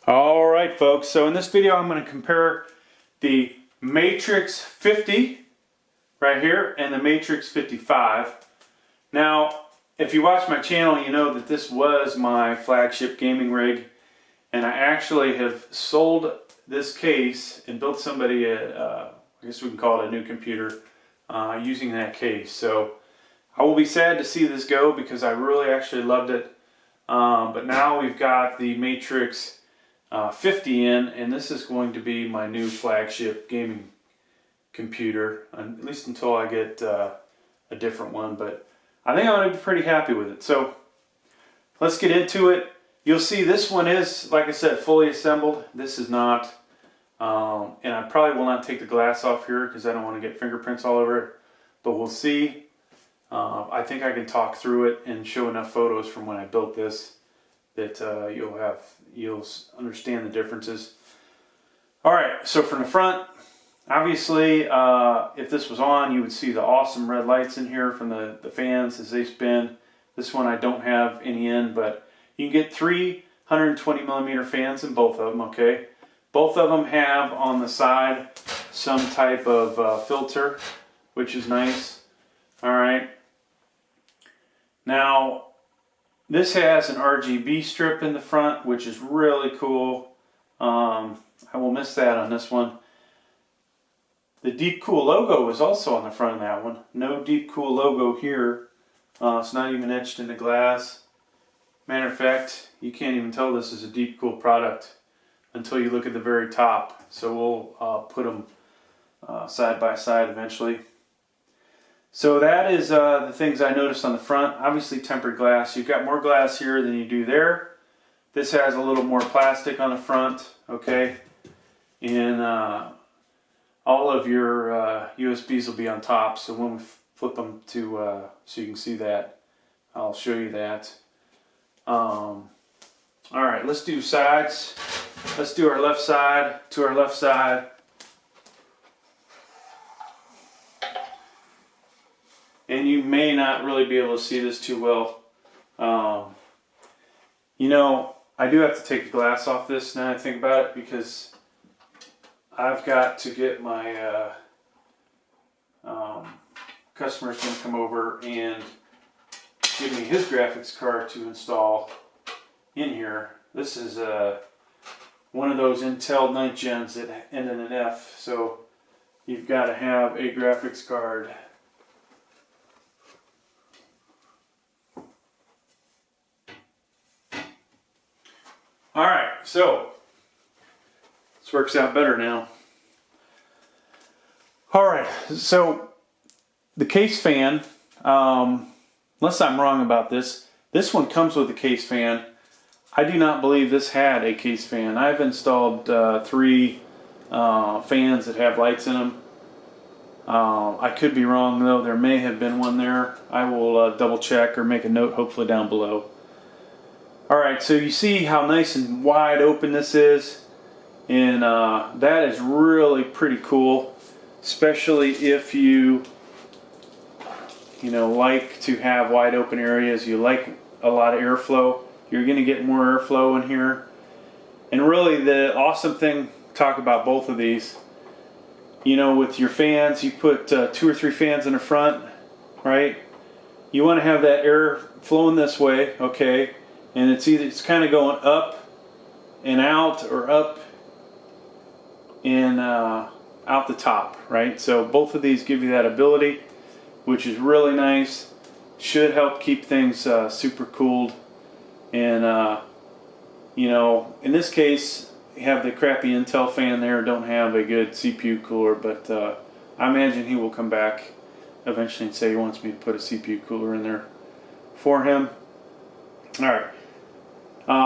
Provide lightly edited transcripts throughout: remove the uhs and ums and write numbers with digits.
Alright folks, so in this video I'm going to compare the Matrexx 50 right here and the Matrexx 55. Now if you watch my channel you know that this was my flagship gaming rig, and I actually have sold this case and built somebody I guess we can call it a new computer using that case. So I will be sad to see this go because I really actually loved it, but now we've got the Matrexx 50 in, and this is going to be my new flagship gaming computer, at least until I get a different one, but I think I'm going to be pretty happy with it. So let's get into it. You'll see this one is, like I said, fully assembled. This is not, and I probably will not take the glass off here because I don't want to get fingerprints all over it, but we'll see. I think I can talk through it and show enough photos from when I built this that you'll understand the differences. Alright, so from the front, obviously if this was on you would see the awesome red lights in here from the fans as they spin. This one I don't have any in, but you can get 320mm fans in both of them, okay? Both of them have on the side some type of filter, which is nice. Alright, now this has an RGB strip in the front, which is really cool. I will miss that on this one. The DeepCool logo is also on the front of that one. No DeepCool logo here. It's not even etched into glass. Matter of fact, you can't even tell this is a DeepCool product until you look at the very top. So we'll put them side by side eventually. So that is the things I noticed on the front. Obviously tempered glass. You've got more glass here than you do there. This has a little more plastic on the front, okay? And all of your USBs will be on top. So when we flip them to so you can see that, I'll show you that. All right, let's do sides. Let's do our left side to our left side. And you may not really be able to see this too well. You know, I do have to take the glass off this now I think about it, because I've got to get my customer's going to come over and give me his graphics card to install in here. This is one of those Intel 9th gens that end in an F, so you've got to have a graphics card. Alright, so this works out better now. Alright, so the case fan, unless I'm wrong about this one comes with a case fan. I do not believe this had a case fan. I've installed 3 fans that have lights in them. I could be wrong though, there may have been one there. I will double check or make a note hopefully down below. Alright, so you see how nice and wide open this is, and that is really pretty cool, especially if you like to have wide open areas, you like a lot of airflow, you're going to get more airflow in here. And really the awesome thing, talk about both of these, with your fans, you put 2 or 3 fans in the front, right? You want to have that air flowing this way, okay? And it's kind of going up and out, or up and out the top, right? So both of these give you that ability, which is really nice. Should help keep things super cooled. And in this case, you have the crappy Intel fan there, don't have a good CPU cooler, but I imagine he will come back eventually and say he wants me to put a CPU cooler in there for him. Alright.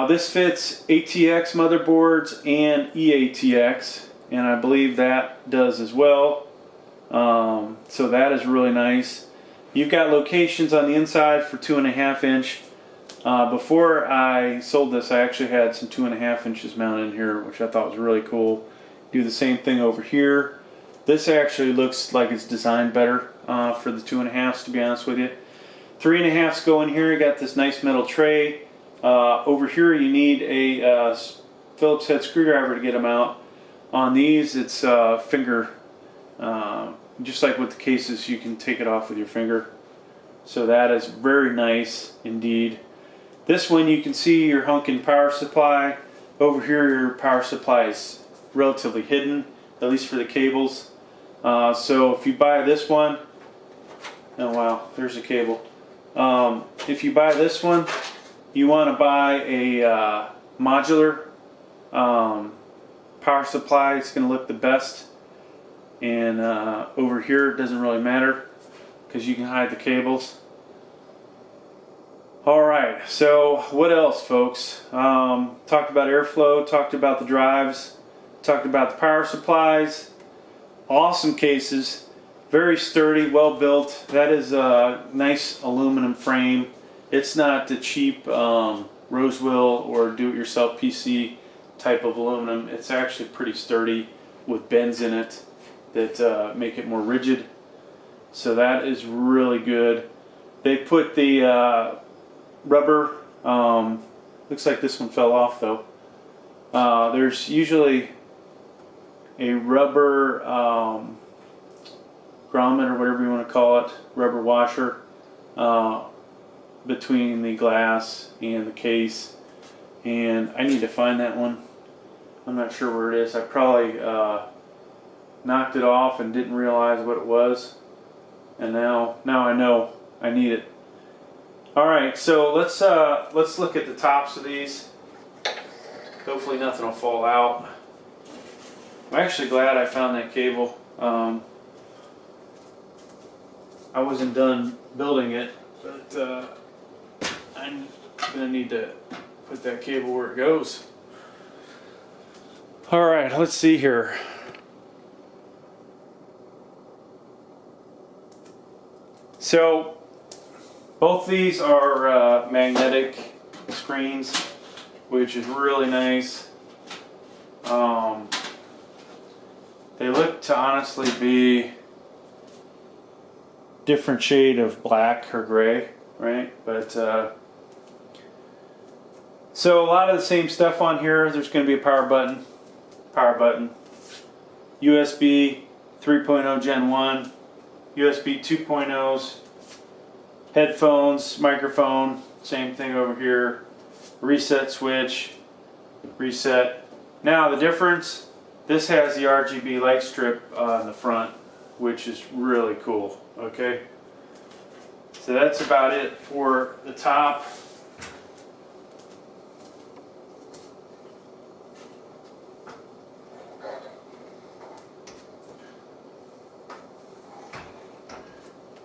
This fits ATX motherboards and EATX, and I believe that does as well. So that is really nice. You've got locations on the inside for 2.5 inch. Before I sold this, I actually had some 2.5 inches mounted in here, which I thought was really cool. Do the same thing over here. This actually looks like it's designed better for the 2.5s, to be honest with you. 3.5s go in here. You got this nice metal tray. Over here you need a Phillips head screwdriver to get them out. On these, it's finger, just like with the cases, you can take it off with your finger. So that is very nice indeed. This one, you can see your hunkin' power supply. Over here, your power supply is relatively hidden, at least for the cables. So if you buy this one, oh wow, there's a cable. If you buy this one, you want to buy a modular power supply. It's going to look the best. And over here, it doesn't really matter because you can hide the cables. Alright, so what else, folks? Talked about airflow, talked about the drives, talked about the power supplies. Awesome cases, very sturdy, well built. That is a nice aluminum frame. It's not the cheap Rosewill or do-it-yourself PC type of aluminum. It's actually pretty sturdy with bends in it that make it more rigid. So that is really good. They put the rubber, looks like this one fell off though. There's usually a rubber grommet or whatever you want to call it, rubber washer between the glass and the case, and I need to find that one. I'm not sure where it is. I probably knocked it off and didn't realize what it was, and now I know I need it. Alright, so let's look at the tops of these. Hopefully nothing will fall out. I'm actually glad I found that cable. I wasn't done building it, but I'm going to need to put that cable where it goes. Alright, let's see here. So, both these are magnetic screens, which is really nice. They look to honestly be different shade of black or gray, right? But so a lot of the same stuff on here. There's going to be a power button, USB 3.0 Gen 1, USB 2.0s, headphones, microphone, same thing over here, reset switch, reset. Now the difference, this has the RGB light strip in the front, which is really cool, okay? So that's about it for the top.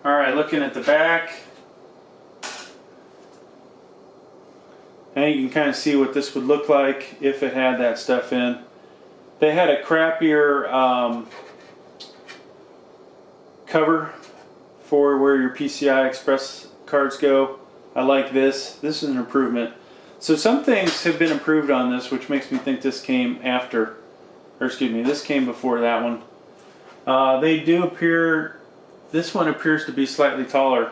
Alright, looking at the back. And you can kind of see what this would look like if it had that stuff in. They had a crappier cover for where your PCI Express cards go. I like this. This is an improvement. So some things have been improved on this, which makes me think this came after, or excuse me, this came before that one. They do appear, this one appears to be slightly taller.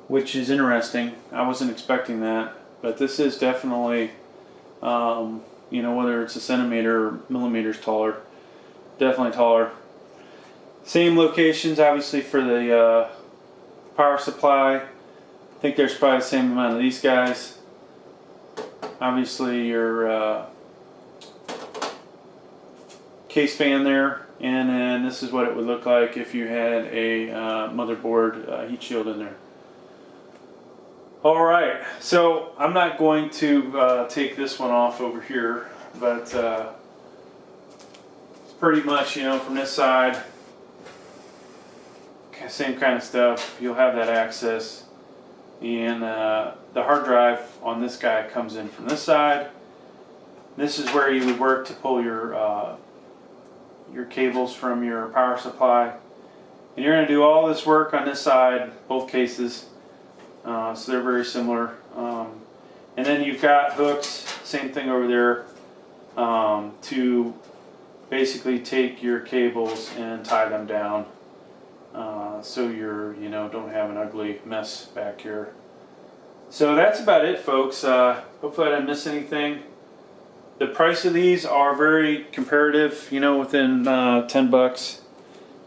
Which is interesting. I wasn't expecting that, but this is definitely, you know, whether it's a centimeter or millimeters taller, definitely taller. Same locations, obviously, for the power supply. I think there's probably the same amount of these guys. Obviously, your case fan there, and then this is what it would look like if you had a motherboard heat shield in there. Alright, so I'm not going to take this one off over here, but it's pretty much, you know, from this side, same kind of stuff. You'll have that access, and the hard drive on this guy comes in from this side. This is where you would work to pull your cables from your power supply, and you're going to do all this work on this side, both cases. So they're very similar. And then you've got hooks, same thing over there, to basically take your cables and tie them down, so you're, you know, don't have an ugly mess back here. So that's about it, folks. Hopefully I didn't miss anything. The price of these are very comparative, you know, within 10 bucks,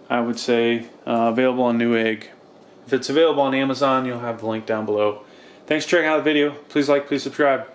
I would say. Available on Newegg. If it's available on Amazon, you'll have the link down below. Thanks for checking out the video. Please like, please subscribe.